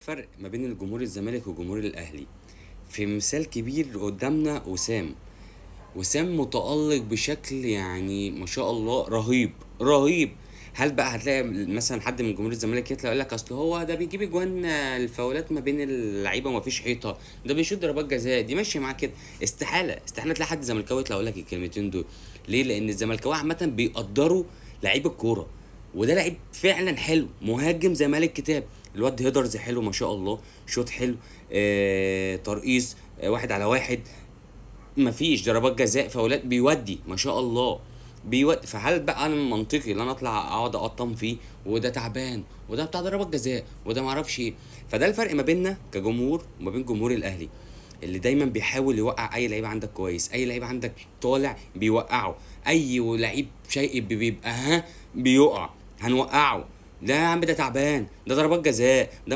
فرق ما بين الجمهور الزمالك وجمهور الاهلي. في مثال كبير قدامنا وسام متألق بشكل يعني ما شاء الله رهيب رهيب. هل بقى هتلاقي مثلا حد من جمهور الزمالك يطلع يقول لك اصل هو ده بيجيب اجوان الفاولات ما بين اللعيبه وما فيش حيطه، ده بيشوط ضربات جزاء، دي ماشيه معاه كده؟ استحاله استحاله تلاقي حد زملكاوي يطلع يقول لك الكلمتين دول. ليه؟ لان الزملكاويه عامه بيقدروا لعيب الكوره، وده لعيب فعلا حلو، مهاجم زي مالك كتاب. الواد هيدرز حلو ما شاء الله، شوط حلو، ترقيص، واحد على واحد، مفيش ضربات جزاء، فاولات، بيودي ما شاء الله، بيودي. فهل بقى انا من منطقي ان انا اطلع اقعد اقطم فيه وده تعبان وده بتاع ضربات جزاء وده معرفش ايه؟ فده الفرق ما بيننا كجمهور وما بين جمهور الاهلي، اللي دايما بيحاول يوقع اي لعيب عندك كويس، اي لعيب عندك طالع بيوقعه، اي لعيب شيء بيبقى بيقع، هنوقعه. ده يا عم ده تعبان، ده ضربات جزاء، ده